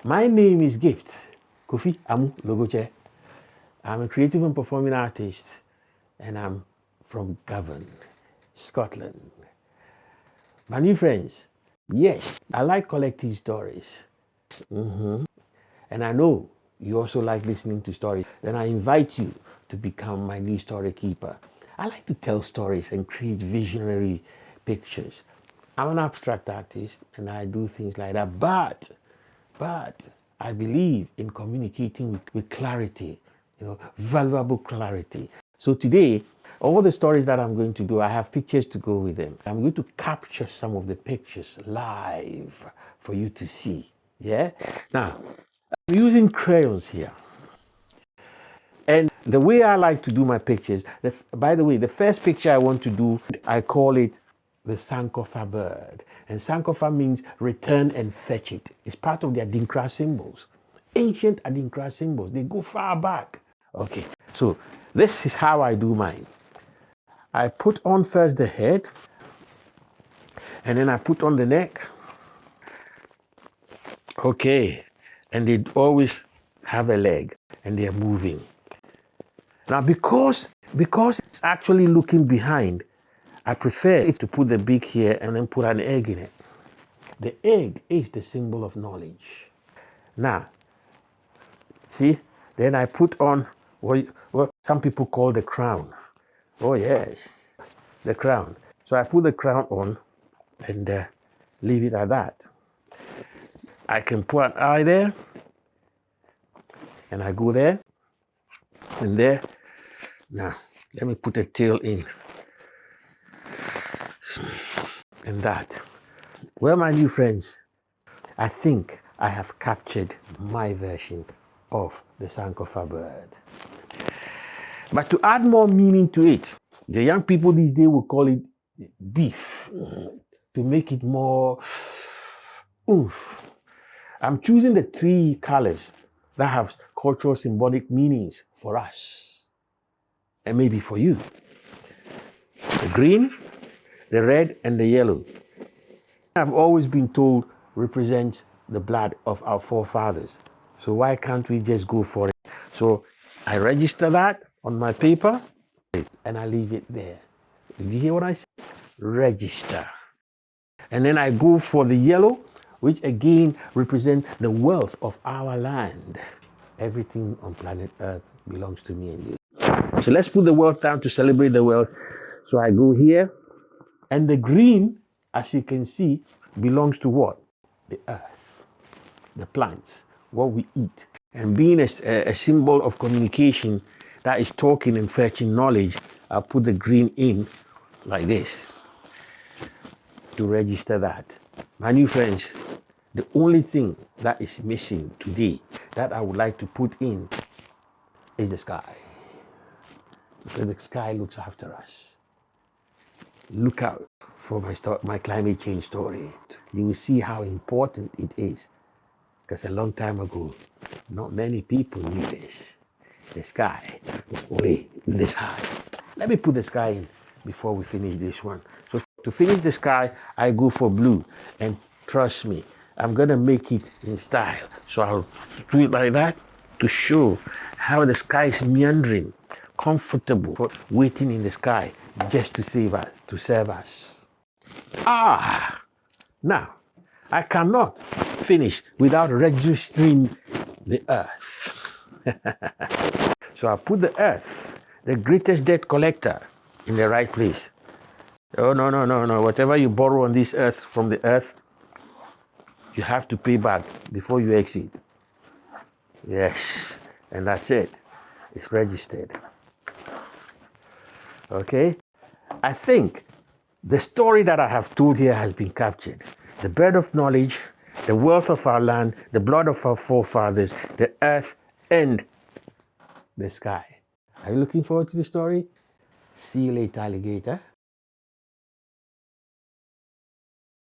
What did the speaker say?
My name is Gift Kofi Amu Logoche. I'm a creative and performing artist, and I'm from Govan, Scotland. My new friends, yes, I like collecting stories. And I know you also like listening to stories. Then I invite you to become my new story keeper. I like to tell stories and create visionary pictures. I'm an abstract artist and I do things like that, but I believe in communicating with clarity, valuable clarity. So today, all the stories that I'm going to do, I have pictures to go with them. I'm going to capture some of the pictures live for you to see. Yeah? Now, I'm using crayons here. And the way I like to do my pictures, by the way, the first picture I want to do, I call it the Sankofa Bird. And Sankofa means return and fetch it. It's part of the Adinkra symbols. Ancient Adinkra symbols. They go far back. Okay, so this is how I do mine. I put on first the head, and then I put on the neck. Okay, and they always have a leg, and they're moving. Now, because it's actually looking behind, I prefer it to put the beak here and then put an egg in it. The egg is the symbol of knowledge. Now, see, then I put on what some people call the crown. Oh yes, the crown. So I put the crown on and leave it at that. I can put an eye there, and I go there, and there. Now, let me put a tail in. And that. Well, my new friends, I think I have captured my version of the Sankofa Bird. But to add more meaning to it, the young people these days will call it beef, to make it more oomph. I'm choosing the 3 colors that have cultural symbolic meanings for us, and maybe for you. The green, the red, and the yellow. I've always been told represents the blood of our forefathers. So why can't we just go for it? So I register that on my paper and I leave it there. Did you hear what I said? Register. And then I go for the yellow, which again represents the wealth of our land. Everything on planet Earth belongs to me and you. So let's put the wealth down to celebrate the wealth. So I go here. And the green, as you can see, belongs to what? The earth, the plants, what we eat. And being a symbol of communication that is talking and fetching knowledge, I'll put the green in like this to register that. My new friends, the only thing that is missing today that I would like to put in is the sky. Because the sky looks after us. Look out for my climate change story. You will see how important it is. Because a long time ago, not many people knew this. The sky was way this high. Let me put the sky in before we finish this one. So to finish the sky, I go for blue. And trust me, I'm going to make it in style. So I'll do it like that to show how the sky is meandering, comfortable for waiting in the sky just to save us, to serve us. Now, I cannot finish without registering the earth. So I put the earth, the greatest debt collector, in the right place. Oh, no. Whatever you borrow on this earth from the earth, you have to pay back before you exit. Yes, and that's it. It's registered. Okay? I think the story that I have told here has been captured. The bird of knowledge, the wealth of our land, the blood of our forefathers, the earth, and the sky. Are you looking forward to the story? See you later, alligator.